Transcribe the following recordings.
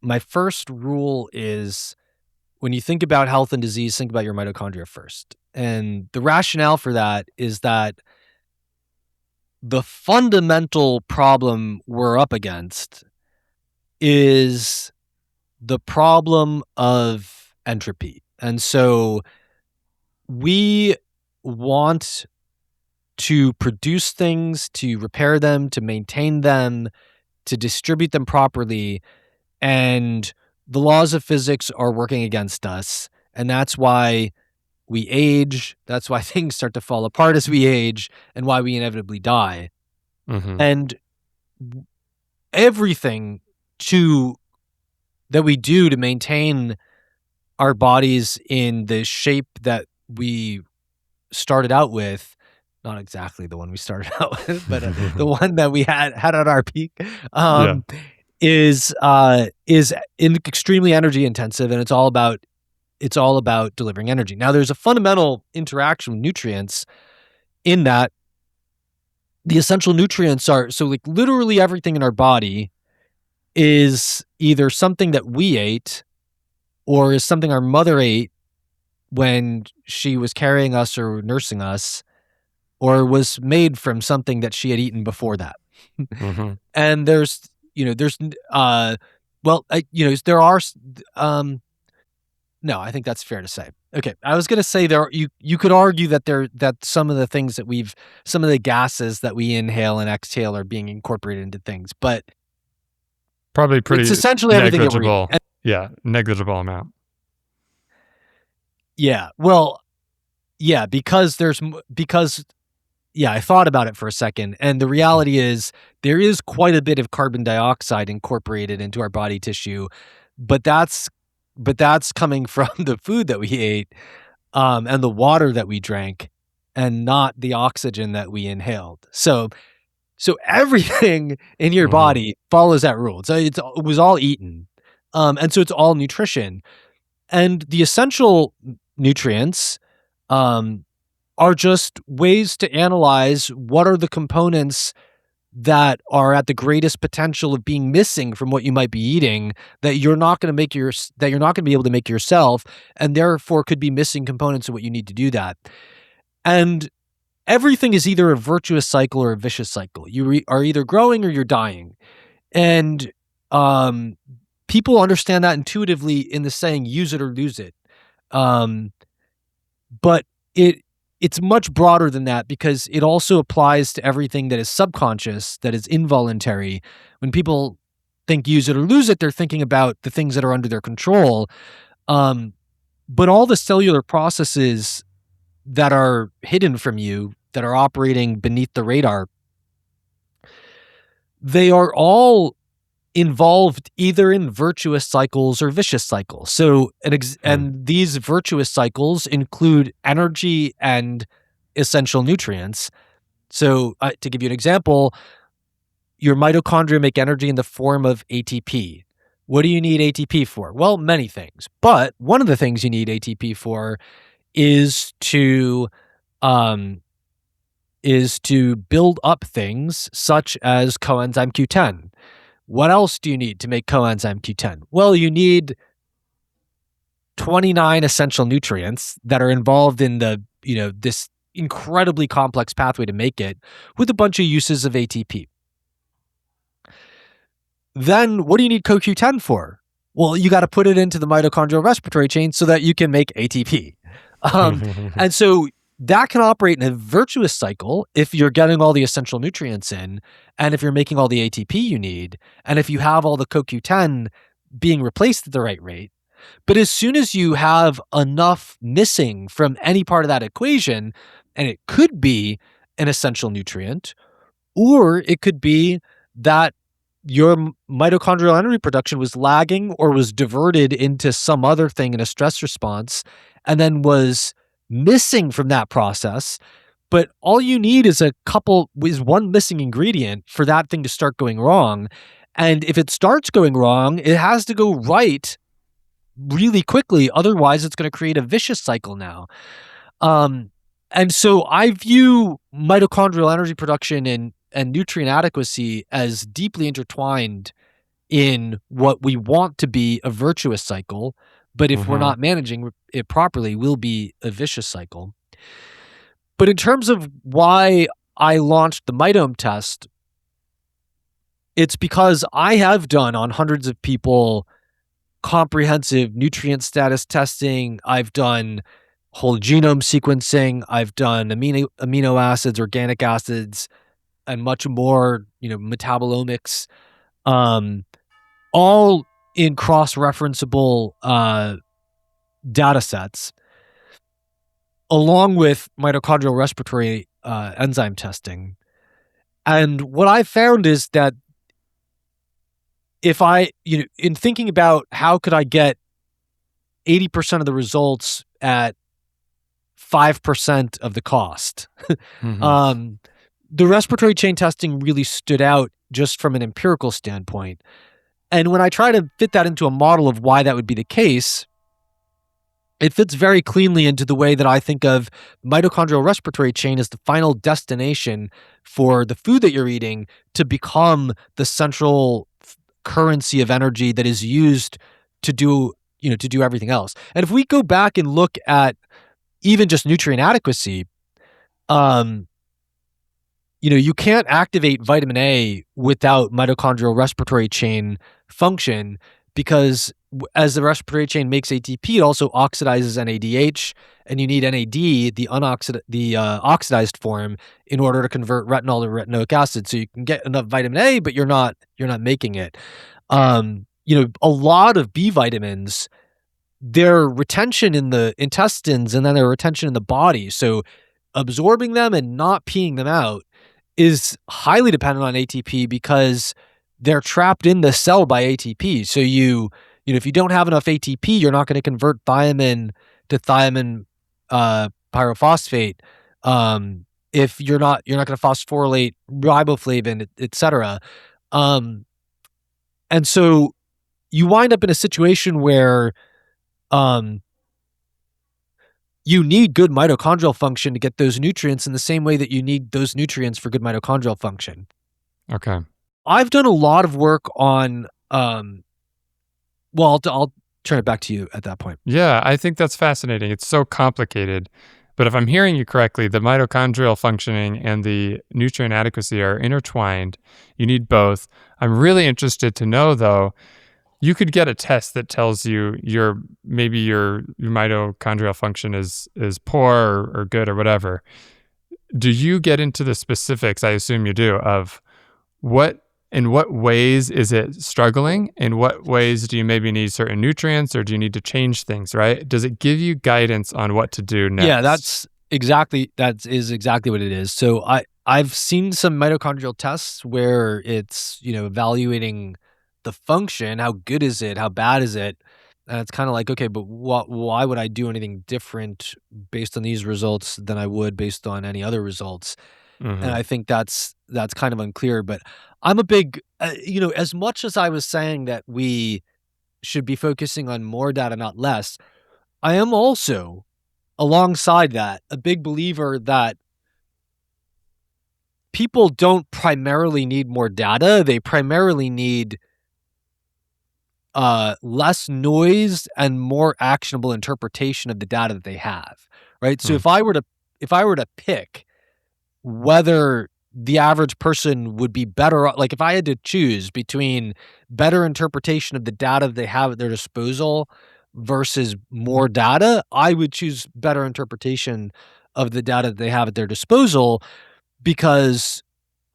my first rule is when you think about health and disease, think about your mitochondria first. And the rationale for that is that the fundamental problem we're up against is the problem of entropy. And so we want to produce things, to repair them, to maintain them, to distribute them properly. And the laws of physics are working against us. And that's why we age. That's why things start to fall apart as we age and why we inevitably die. Mm-hmm. And everything that we do to maintain our bodies in the shape that we started out with, not exactly the one we started out with, but the one that we had at our peak, is extremely energy intensive, and it's all about delivering energy. Now, there's a fundamental interaction with nutrients in that the essential nutrients are, so like literally everything in our body is either something that we ate or is something our mother ate when she was carrying us or nursing us, or was made from something that she had eaten before that. Mm-hmm. And there are, no, I think that's fair to say. Okay. I was going to say you could argue that some of the things some of the gases that we inhale and exhale are being incorporated into things, but probably pretty it's essentially everything that we're eating. Negligible amount. Yeah. Well, yeah, because I thought about it for a second, and the reality is there is quite a bit of carbon dioxide incorporated into our body tissue, but that's coming from the food that we ate, and the water that we drank, and not the oxygen that we inhaled. So everything in your body follows that rule. So it was all eaten, and so it's all nutrition, and the essential nutrients, are just ways to analyze what are the components that are at the greatest potential of being missing from what you might be eating that you're not going to be able to make yourself, and therefore could be missing components of what you need to do that. And everything is either a virtuous cycle or a vicious cycle. You are either growing or you're dying. And people understand that intuitively in the saying, use it or lose it. But it's much broader than that, because it also applies to everything that is subconscious, that is involuntary. When people think use it or lose it, they're thinking about the things that are under their control. But all the cellular processes that are hidden from you, that are operating beneath the radar, they are all involved either in virtuous cycles or vicious cycles. So, and these virtuous cycles include energy and essential nutrients. So, to give you an example, your mitochondria make energy in the form of ATP. What do you need ATP for? Well, many things, but one of the things you need ATP for is to build up things such as coenzyme Q10. What else do you need to make coenzyme Q10? Well, you need 29 essential nutrients that are involved in this incredibly complex pathway to make it, with a bunch of uses of ATP. Then what do you need CoQ10 for? Well, you got to put it into the mitochondrial respiratory chain so that you can make ATP. And so that can operate in a virtuous cycle if you're getting all the essential nutrients in, and if you're making all the ATP you need, and if you have all the CoQ10 being replaced at the right rate. But as soon as you have enough missing from any part of that equation, and it could be an essential nutrient, or it could be that your mitochondrial energy production was lagging or was diverted into some other thing in a stress response, and then was missing from that process. But all you need is one missing ingredient for that thing to start going wrong. And if it starts going wrong, it has to go right really quickly. Otherwise, it's going to create a vicious cycle now. And so I view mitochondrial energy production and nutrient adequacy as deeply intertwined in what we want to be a virtuous cycle, but if we're Mhm. not managing it properly, will be a vicious cycle. But in terms of why I launched the Mitome test, it's because I have done on hundreds of people comprehensive nutrient status testing. I've done whole genome sequencing. I've done amino acids, organic acids, and much more, metabolomics, um, all in cross-referenceable data sets, along with mitochondrial respiratory enzyme testing. And what I found is that if I, in thinking about how could I get 80% of the results at 5% of the cost, Mhm. um, the respiratory chain testing really stood out just from an empirical standpoint. And when I try to fit that into a model of why that would be the case, it fits very cleanly into the way that I think of mitochondrial respiratory chain as the final destination for the food that you're eating to become the central currency of energy that is used to do, to do everything else. And if we go back and look at even just nutrient adequacy, um, you can't activate vitamin A without mitochondrial respiratory chain function because as the respiratory chain makes ATP, it also oxidizes NADH, and you need NAD, the oxidized form, in order to convert retinol to retinoic acid. So you can get enough vitamin A, but you're not making it. A lot of B vitamins, their retention in the intestines and then their retention in the body. So absorbing them and not peeing them out is highly dependent on ATP because they're trapped in the cell by ATP. So if you don't have enough ATP, you're not going to convert thiamine to thiamine pyrophosphate. If you're not going to phosphorylate riboflavin, et cetera. And so you wind up in a situation where um, you need good mitochondrial function to get those nutrients in the same way that you need those nutrients for good mitochondrial function. Okay. I've done a lot of work on, well, I'll turn it back to you at that point. Yeah, I think that's fascinating. It's so complicated. But if I'm hearing you correctly, the mitochondrial functioning and the nutrient adequacy are intertwined. You need both. I'm really interested to know, though, you could get a test that tells you maybe your mitochondrial function is poor or good or whatever. Do you get into the specifics, I assume you do, of in what ways is it struggling? In what ways do you maybe need certain nutrients or do you need to change things, right? Does it give you guidance on what to do Yeah, next? that is exactly what it is. So I've seen some mitochondrial tests where it's, evaluating the function, how good is it, how bad is it? And it's kind of like, okay, but why would I do anything different based on these results than I would based on any other results? And Mhm. I think that's kind of unclear, but I'm a big, as much as I was saying that we should be focusing on more data, not less, I am also, alongside that, a big believer that people don't primarily need more data. They primarily need less noise and more actionable interpretation of the data that they have. Right. So Mm. if I were to pick whether the average person would be better, like if I had to choose between better interpretation of the data that they have at their disposal versus more data, I would choose better interpretation of the data that they have at their disposal because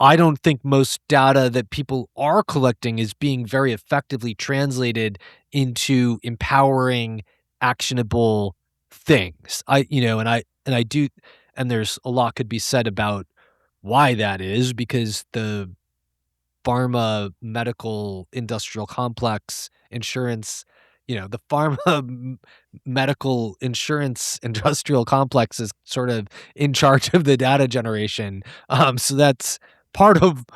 I don't think most data that people are collecting is being very effectively translated into empowering, actionable things. And I do, and there's a lot could be said about why that is because the pharma medical industrial complex insurance, the pharma medical insurance industrial complex is sort of in charge of the data generation. So that's part of,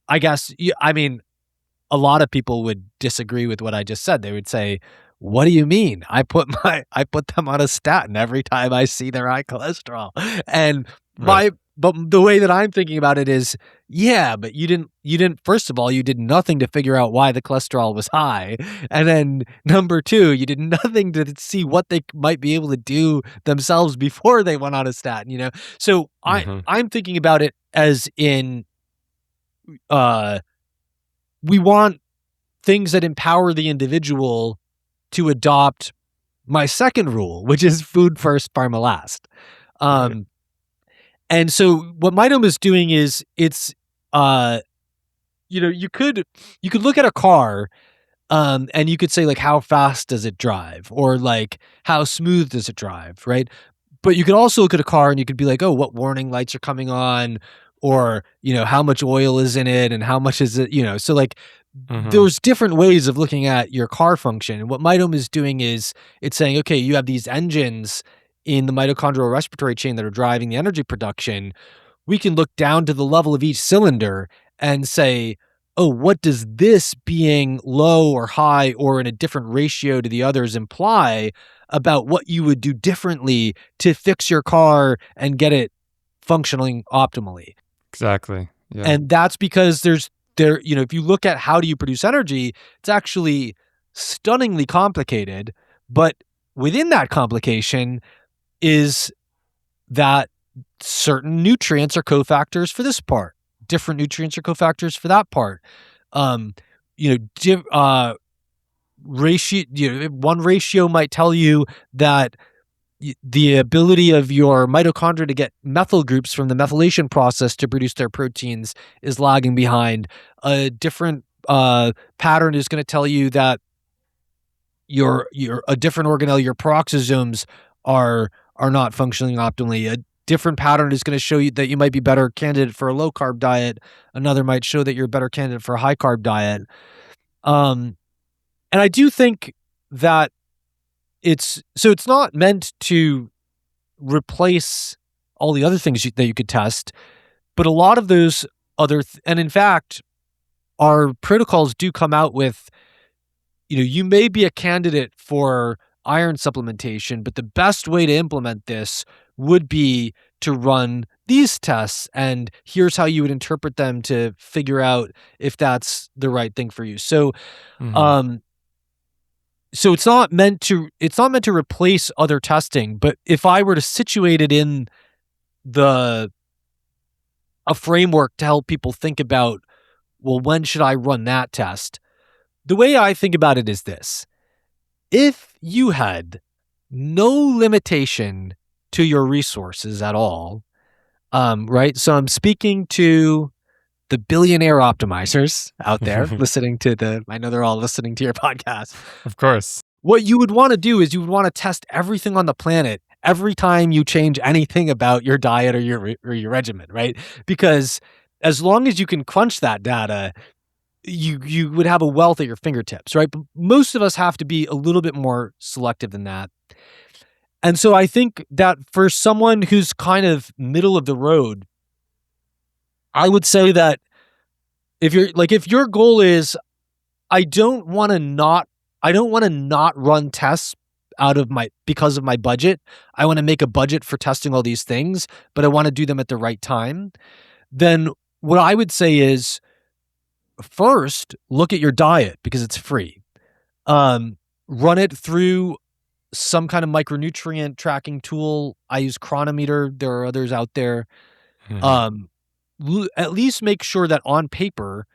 I guess, I mean, a lot of people would disagree with what I just said. They would say, "What do you mean? I put them on a statin every time I see their high cholesterol." And Right. but the way that I'm thinking about it is, yeah, but you didn't first of all, you did nothing to figure out why the cholesterol was high. And then number 2, you did nothing to see what they might be able to do themselves before they went on a statin, you know? So Mhm. I'm thinking about it as in, uh, we want things that empower the individual to adopt my second rule, which is food first, pharma last. Right. Um, and so what Mitome is doing is uh, you could look at a car, and you could say like, how fast does it drive? Or like, how smooth does it drive? Right. But you could also look at a car and you could be like, oh, what warning lights are coming on? Or, how much oil is in it and how much is it, so like Mhm. there's different ways of looking at your car function. And what Mitome is doing is it's saying, okay, you have these engines in the mitochondrial respiratory chain that are driving the energy production. We can look down to the level of each cylinder and say, oh, what does this being low or high or in a different ratio to the others imply about what you would do differently to fix your car and get it functioning optimally? Exactly. Yeah. And that's because if you look at how do you produce energy, it's actually stunningly complicated. But within that complication is that certain nutrients are cofactors for this part, different nutrients are cofactors for that part. Um, you know, ratio, one ratio might tell you that the ability of your mitochondria to get methyl groups from the methylation process to produce their proteins is lagging behind. A different pattern is going to tell you that your a different organelle, your peroxisomes are not functioning optimally. A different pattern is going to show you that you might be better candidate for a low carb diet. Another might show that you're a better candidate for a high carb diet. Um, and I do think that it's not meant to replace all the other things that you could test, but a lot of those and in fact, our protocols do come out with, you may be a candidate for iron supplementation, but the best way to implement this would be to run these tests, and here's how you would interpret them to figure out if that's the right thing for you. Mhm. Um, so it's not meant to replace other testing, but if I were to situate it in the a framework to help people think about, well, when should I run that test? The way I think about it is this. If you had no limitation to your resources at all, right? So I'm speaking to the billionaire optimizers out there I know they're all listening to your podcast. Of course. What you would want to do is you would want to test everything on the planet every time you change anything about your diet or your regimen, right? Because as long as you can crunch that data, you would have a wealth at your fingertips, right? But most of us have to be a little bit more selective than that. And so I think that for someone who's kind of middle of the road, I would say that if your goal is I don't want to not run tests because of my budget. I want to make a budget for testing all these things, but I want to do them at the right time. Then what I would say is first, look at your diet because it's free. Um, Run it through some kind of micronutrient tracking tool. I use Chronometer. There are others out there. Mhm. Um, at least make sure that on paper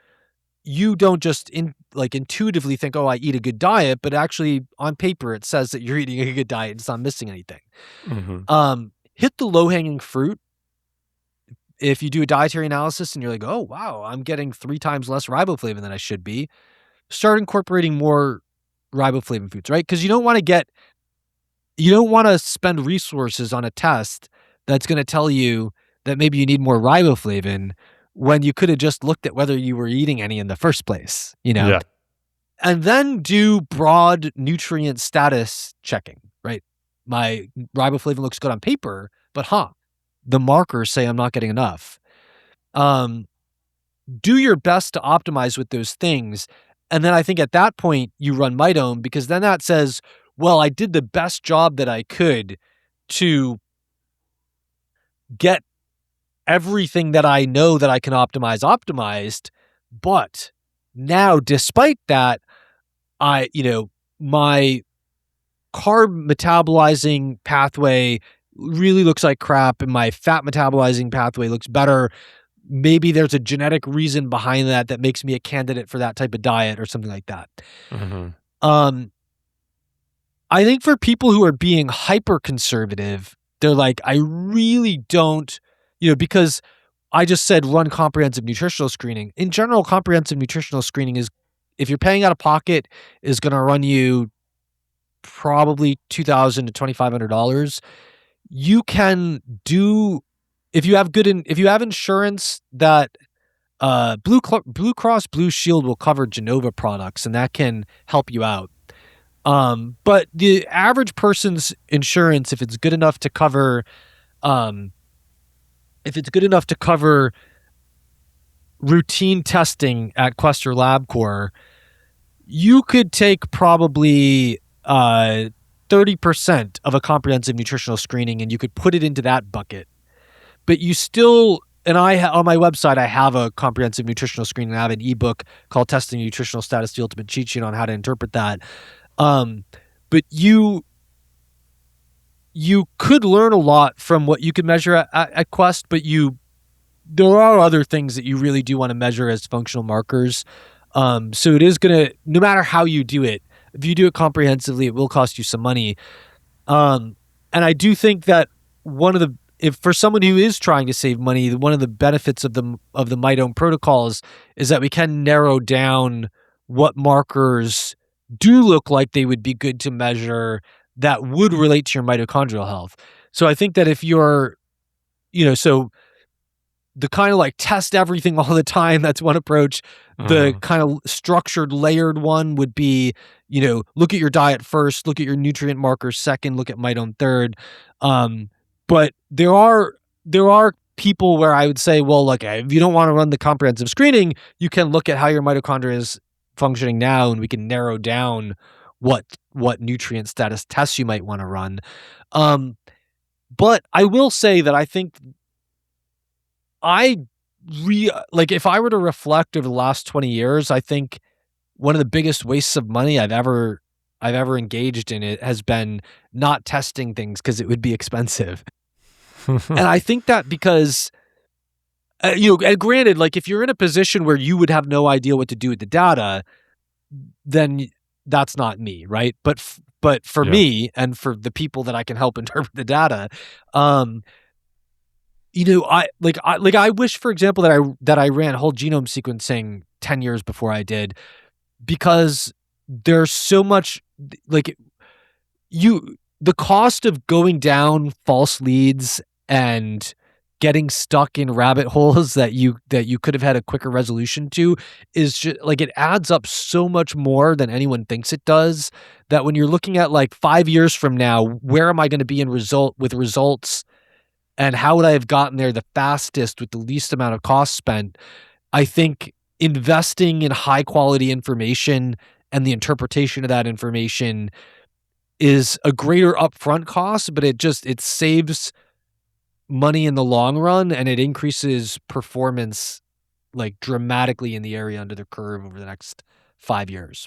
you don't just intuitively think, oh, I eat a good diet, but actually on paper it says that you're eating a good diet. It's not missing anything. Mhm. Hit the low hanging fruit. If you do a dietary analysis and you're like, oh wow, I'm getting 3 times less riboflavin than I should be, start incorporating more riboflavin foods, right? Because you don't want to spend resources on a test that's going to tell you that maybe you need more riboflavin when you could have just looked at whether you were eating any in the first place. Yeah. And then do broad nutrient status checking, right? My riboflavin looks good on paper, but the markers say I'm not getting enough. Um, do your best to optimize with those things. And then I think at that point you run Mitome because then that says, well, I did the best job that I could to get everything that I know that I can optimize optimized. But now, despite that, my carb metabolizing pathway really looks like crap and my fat metabolizing pathway looks better. Maybe there's a genetic reason behind that makes me a candidate for that type of diet or something like that. Mhm. Um, I think for people who are being hyper conservative, they're like, I really don't, because I just said run comprehensive nutritional screening. In general, comprehensive nutritional screening is, if you're paying out of pocket, is going to run you probably $2,000 to $2,500. You can do, if you have insurance that Blue Cross Blue Shield will cover Genova products, and that can help you out. But the average person's insurance, if it's good enough to cover, um, if it's good enough to cover routine testing at Quest or LabCorp, you could take probably 30% of a comprehensive nutritional screening and you could put it into that bucket. But you still, and on my website, I have a comprehensive nutritional screening. I have an ebook called Testing Nutritional Status, the Ultimate Cheat Sheet on how to interpret that. But you could learn a lot from what you could measure at Quest, but there are other things that you really do want to measure as functional markers. So it is going to, no matter how you do it, if you do it comprehensively, it will cost you some money. And I do think that if for someone who is trying to save money, one of the benefits of the Mitochondrial protocols is that we can narrow down what markers do look like they would be good to measure that would relate to your mitochondrial health. So I think that if you're, so the kind of like test everything all the time, that's one approach. The Mhm. kind of structured, layered one would be, look at your diet first, look at your nutrient markers second, look at mitome third. But there are people where I would say, well, look, if you don't want to run the comprehensive screening, you can look at how your mitochondria is functioning now, and we can narrow down what nutrient status tests you might want to run. But I will say that I think I if I were to reflect over the last 20 years, I think one of the biggest wastes of money I've ever engaged in it has been not testing things because it would be expensive. And I think that because and granted, like if you're in a position where you would have no idea what to do with the data, then that's not me, right? But for Yeah. me and for the people that I can help interpret the data, um, I wish, for example, that I ran whole genome sequencing 10 years before I did, because there's so much like the cost of going down false leads and getting stuck in rabbit holes that you could have had a quicker resolution to is just like, it adds up so much more than anyone thinks it does, that when you're looking at like 5 years from now, where am I going to be with results, and how would I have gotten there the fastest with the least amount of cost spent? I think investing in high quality information and the interpretation of that information is a greater upfront cost, but it saves money in the long run, and it increases performance like dramatically in the area under the curve over the next 5 years.